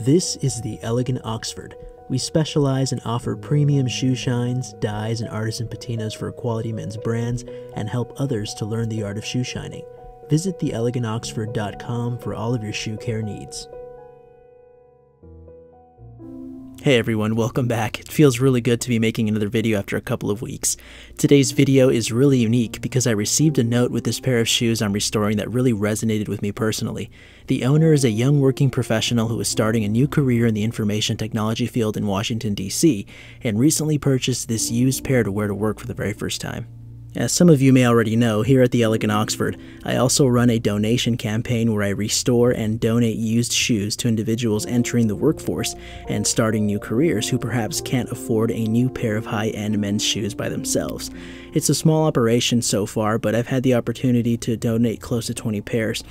This is the Elegant Oxford. We specialize and offer premium shoe shines, dyes, and artisan patinas for quality men's brands and help others to learn the art of shoe shining. Visit theelegantoxford.com for all of your shoe care needs. Hey everyone, welcome back. It feels really good to be making another video after a couple of weeks. Today's video is really unique because I received a note with this pair of shoes I'm restoring that really resonated with me personally. The owner is a young working professional who is starting a new career in the information technology field in Washington, D.C., and recently purchased this used pair to wear to work for the very first time. As some of you may already know, here at the Elegant Oxford, I also run a donation campaign where I restore and donate used shoes to individuals entering the workforce and starting new careers who perhaps can't afford a new pair of high-end men's shoes by themselves. It's a small operation so far, but I've had the opportunity to donate close to 20 pairs.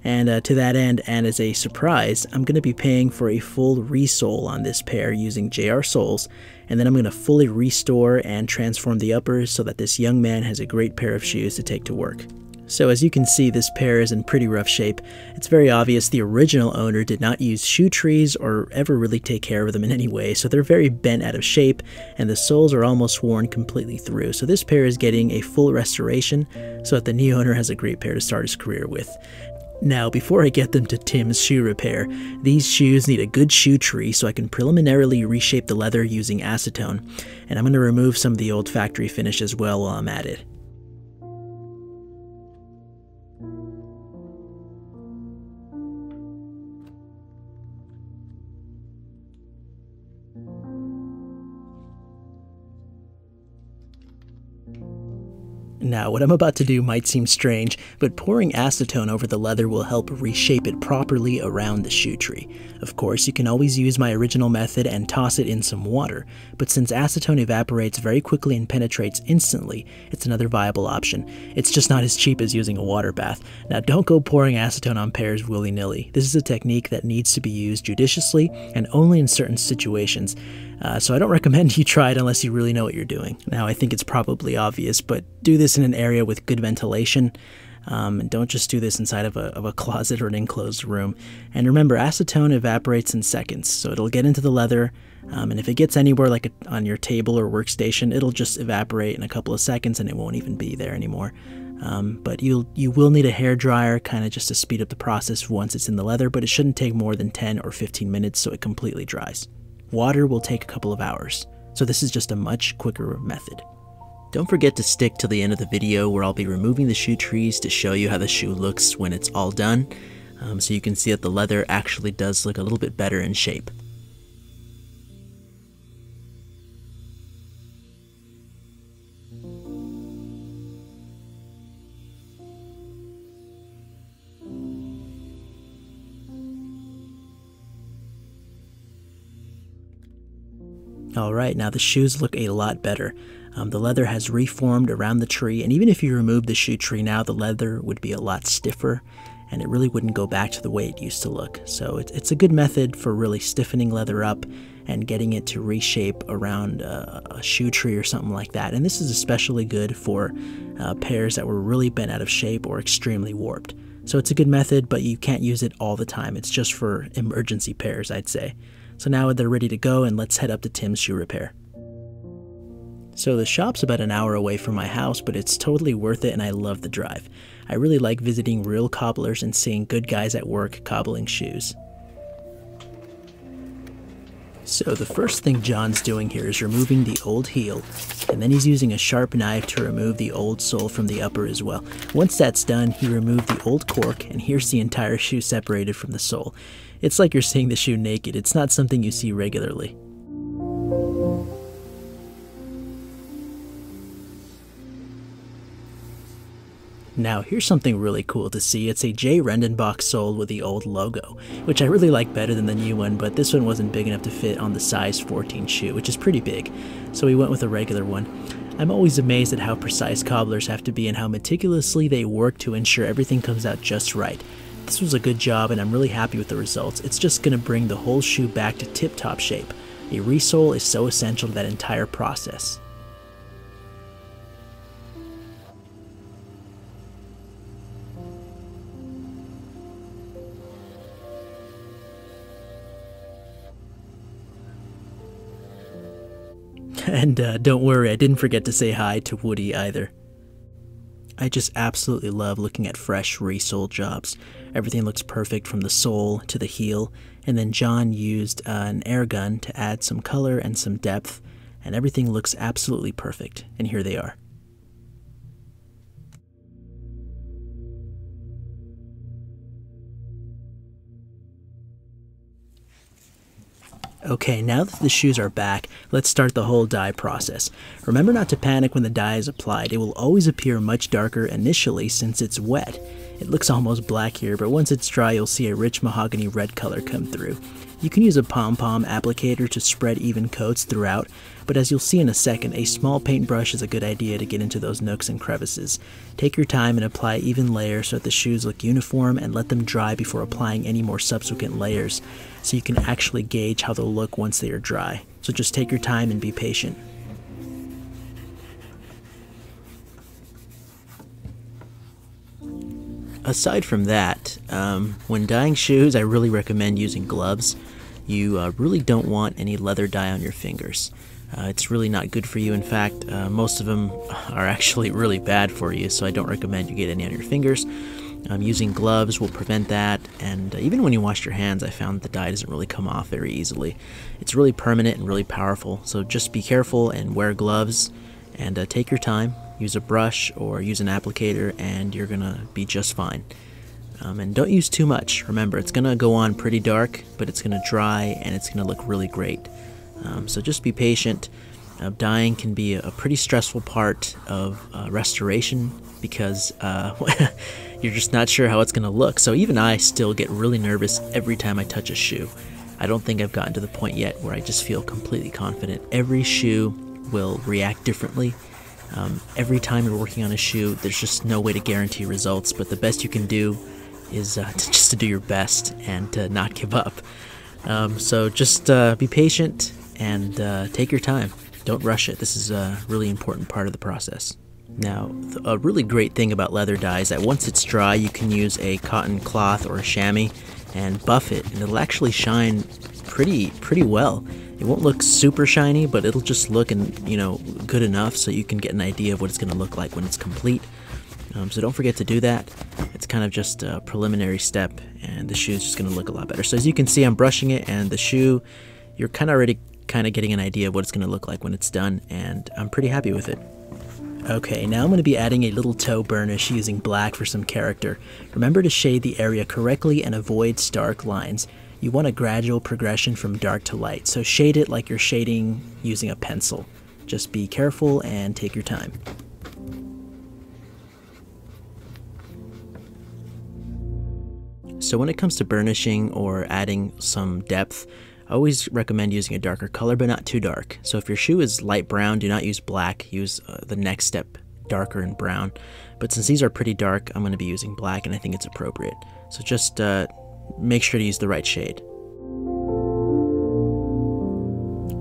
And to that end, and as a surprise, I'm going to be paying for a full resole on this pair using JR soles, and then I'm going to fully restore and transform the uppers so that this young man has a great pair of shoes to take to work. So as you can see, this pair is in pretty rough shape. It's very obvious the original owner did not use shoe trees or ever really take care of them in any way, so they're very bent out of shape and the soles are almost worn completely through. So this pair is getting a full restoration so that the new owner has a great pair to start his career with. Now, before I get them to Tim's shoe repair, these shoes need a good shoe tree so I can preliminarily reshape the leather using acetone, and I'm going to remove some of the old factory finish as well while I'm at it. Now, what I'm about to do might seem strange, but pouring acetone over the leather will help reshape it properly around the shoe tree. Of course, you can always use my original method and toss it in some water, but since acetone evaporates very quickly and penetrates instantly, it's another viable option. It's just not as cheap as using a water bath. Now, don't go pouring acetone on pairs willy-nilly. This is a technique that needs to be used judiciously and only in certain situations. So I don't recommend you try it unless you really know what you're doing. Now, I think it's probably obvious, but do this in an area with good ventilation. And don't just do this inside of a closet or an enclosed room. And remember, acetone evaporates in seconds, so it'll get into the leather, and if it gets anywhere like on your table or workstation, it'll just evaporate in a couple of seconds and it won't even be there anymore. But you will need a hair dryer kind of just to speed up the process once it's in the leather, but it shouldn't take more than 10 or 15 minutes so it completely dries. Water will take a couple of hours, so this is just a much quicker method. Don't forget to stick to the end of the video where I'll be removing the shoe trees to show you how the shoe looks when it's all done, so you can see that the leather actually does look a little bit better in shape. Alright, now the shoes look a lot better. The leather has reformed around the tree, and even if you remove the shoe tree now, the leather would be a lot stiffer, and it really wouldn't go back to the way it used to look. So it's a good method for really stiffening leather up and getting it to reshape around a shoe tree or something like that. And this is especially good for pairs that were really bent out of shape or extremely warped. So it's a good method, but you can't use it all the time. It's just for emergency pairs, I'd say. So now they're ready to go, and let's head up to Tim's shoe repair. So the shop's about an hour away from my house, but it's totally worth it and I love the drive. I really like visiting real cobblers and seeing good guys at work cobbling shoes. So the first thing John's doing here is removing the old heel, and then he's using a sharp knife to remove the old sole from the upper as well. Once that's done, he removed the old cork, and here's the entire shoe separated from the sole. It's like you're seeing the shoe naked. It's not something you see regularly. Now, here's something really cool to see. It's a J. Rendenbach sole with the old logo, which I really like better than the new one, but this one wasn't big enough to fit on the size 14 shoe, which is pretty big, so we went with a regular one. I'm always amazed at how precise cobblers have to be and how meticulously they work to ensure everything comes out just right. This was a good job and I'm really happy with the results. It's just going to bring the whole shoe back to tip-top shape. A resole is so essential to that entire process. And don't worry, I didn't forget to say hi to Woody either. I just absolutely love looking at fresh resole jobs. Everything looks perfect from the sole to the heel, and then John used an air gun to add some color and some depth, and everything looks absolutely perfect, and here they are. Okay, now that the shoes are back, let's start the whole dye process. Remember not to panic when the dye is applied. It will always appear much darker initially since it's wet. It looks almost black here, but once it's dry, you'll see a rich mahogany red color come through. You can use a pom-pom applicator to spread even coats throughout, but as you'll see in a second, a small paintbrush is a good idea to get into those nooks and crevices. Take your time and apply even layers so that the shoes look uniform, and let them dry before applying any more subsequent layers, so you can actually gauge how they'll look once they are dry. So just take your time and be patient. Aside from that, when dyeing shoes, I really recommend using gloves. You really don't want any leather dye on your fingers. It's really not good for you. In fact, most of them are actually really bad for you, so I don't recommend you get any on your fingers. Using gloves will prevent that, and even when you wash your hands, I found the dye doesn't really come off very easily. It's really permanent and really powerful, so just be careful and wear gloves, and take your time. Use a brush or use an applicator, and you're gonna be just fine. And don't use too much. Remember, it's gonna go on pretty dark, but it's gonna dry and it's gonna look really great. So just be patient. Dyeing can be a pretty stressful part of restoration because you're just not sure how it's gonna look. So even I still get really nervous every time I touch a shoe. I don't think I've gotten to the point yet where I just feel completely confident. Every shoe will react differently. Every time you're working on a shoe, there's just no way to guarantee results, but the best you can do is just to do your best and to not give up. So just be patient and take your time. Don't rush it. This is a really important part of the process. Now, a really great thing about leather dye is that once it's dry, you can use a cotton cloth or a chamois and buff it, and it'll actually shine pretty well. It won't look super shiny, but it'll just look good enough so you can get an idea of what it's going to look like when it's complete. So don't forget to do that. It's kind of just a preliminary step, and the shoe's just going to look a lot better. So as you can see, I'm brushing it, and the shoe, you're already getting an idea of what it's going to look like when it's done, and I'm pretty happy with it. Okay, now I'm going to be adding a little toe burnish using black for some character. Remember to shade the area correctly and avoid stark lines. You want a gradual progression from dark to light, so shade it like you're shading using a pencil. Just be careful and take your time. So when it comes to burnishing or adding some depth, I always recommend using a darker color, but not too dark. So if your shoe is light brown, do not use black. Use the next step, darker and brown. But since these are pretty dark, I'm going to be using black, and I think it's appropriate. So just make sure to use the right shade.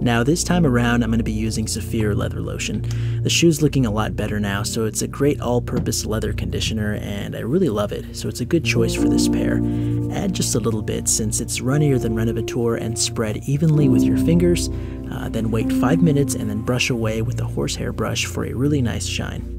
Now this time around, I'm going to be using Saphir leather lotion. The shoe's looking a lot better now, so it's a great all-purpose leather conditioner, and I really love it, so it's a good choice for this pair. Add just a little bit since it's runnier than Renovateur, and spread evenly with your fingers. Then wait 5 minutes and then brush away with a horsehair brush for a really nice shine.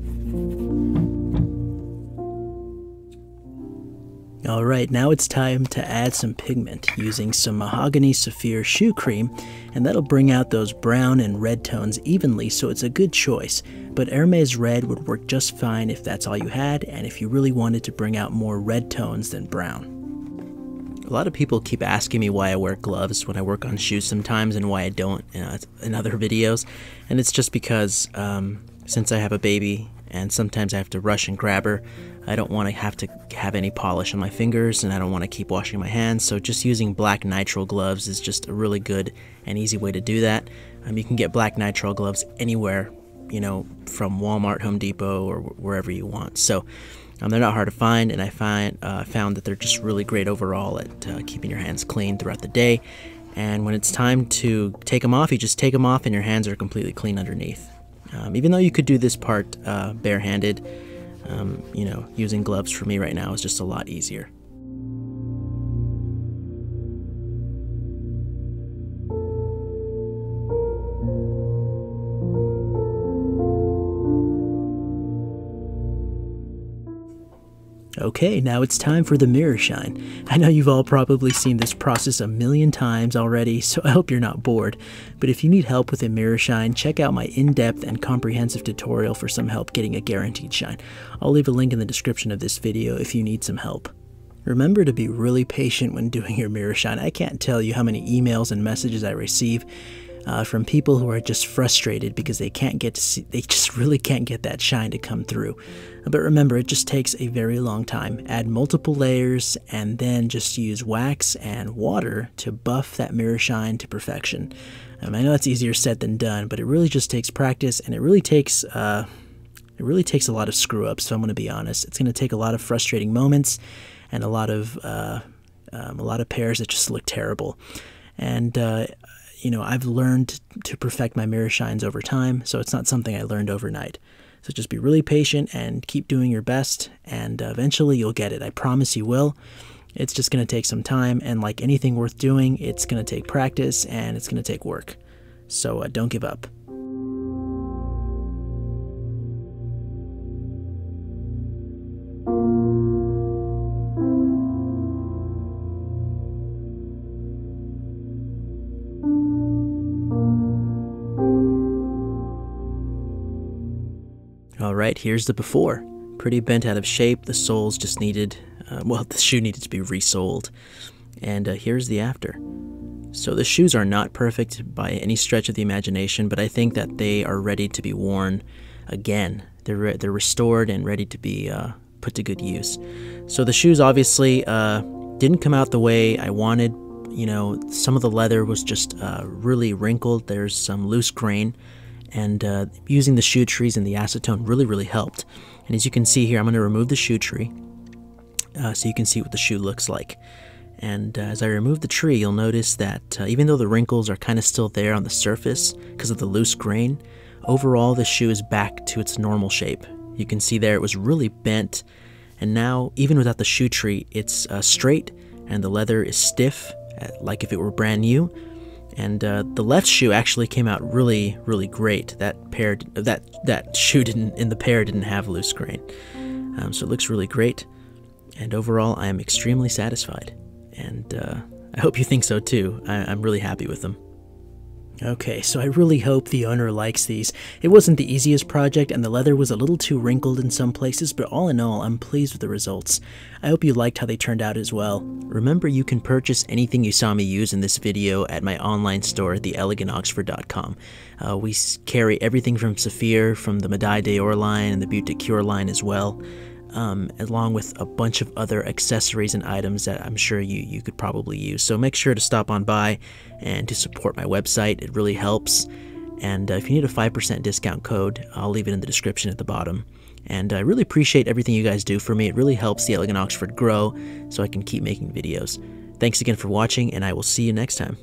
Alright, now it's time to add some pigment using some Mahogany Saphir shoe cream, and that'll bring out those brown and red tones evenly, so it's a good choice. But Hermes red would work just fine if that's all you had, and if you really wanted to bring out more red tones than brown. A lot of people keep asking me why I wear gloves when I work on shoes sometimes, and why I don't in other videos, and it's just because since I have a baby and sometimes I have to rush and grab her, I don't want to have any polish on my fingers, and I don't want to keep washing my hands, so just using black nitrile gloves is just a really good and easy way to do that. You can get black nitrile gloves anywhere, from Walmart, Home Depot, or wherever you want. So they're not hard to find, and I found that they're just really great overall at keeping your hands clean throughout the day. And when it's time to take them off, you just take them off and your hands are completely clean underneath. Even though you could do this part barehanded, using gloves for me right now is just a lot easier. Okay, now it's time for the mirror shine. I know you've all probably seen this process a million times already, so I hope you're not bored. But if you need help with a mirror shine, check out my in-depth and comprehensive tutorial for some help getting a guaranteed shine. I'll leave a link in the description of this video if you need some help. Remember to be really patient when doing your mirror shine. I can't tell you how many emails and messages I receive from people who are just frustrated because they just really can't get that shine to come through. But remember, it just takes a very long time. Add multiple layers and then just use wax and water to buff that mirror shine to perfection. I know that's easier said than done, but it really just takes practice, and it really takes a lot of screw-ups, if I'm going to be honest. It's going to take a lot of frustrating moments and a lot of pairs that just look terrible. And you know, I've learned to perfect my mirror shines over time, so it's not something I learned overnight. So just be really patient and keep doing your best, and eventually you'll get it. I promise you will. It's just going to take some time, and like anything worth doing, it's going to take practice and it's going to take work. So don't give up. Alright, here's the before. Pretty bent out of shape. The soles just needed, the shoe needed to be resoled. And here's the after. So the shoes are not perfect by any stretch of the imagination, but I think that they are ready to be worn again. They're restored and ready to be put to good use. So the shoes obviously didn't come out the way I wanted. You know, some of the leather was just really wrinkled. There's some loose grain. And using the shoe trees and the acetone really helped. And as you can see here, I'm going to remove the shoe tree so you can see what the shoe looks like. And as I remove the tree, you'll notice that even though the wrinkles are kind of still there on the surface because of the loose grain, overall the shoe is back to its normal shape. You can see there it was really bent, and now even without the shoe tree, it's straight and the leather is stiff like if it were brand new. And the left shoe actually came out really great. That shoe didn't have loose grain, so it looks really great. And overall, I am extremely satisfied, and I hope you think so too. I'm really happy with them. Okay, so I really hope the owner likes these. It wasn't the easiest project, and the leather was a little too wrinkled in some places, but all in all, I'm pleased with the results. I hope you liked how they turned out as well. Remember, you can purchase anything you saw me use in this video at my online store at theelegantoxford.com. We carry everything from Saphir, from the Madai Dior line, and the Beauty Cure line as well, along with a bunch of other accessories and items that I'm sure you could probably use. So make sure to stop on by and to support my website. It really helps. And if you need a 5% discount code, I'll leave it in the description at the bottom. And I really appreciate everything you guys do for me. It really helps the Elegant Oxford grow so I can keep making videos. Thanks again for watching, and I will see you next time.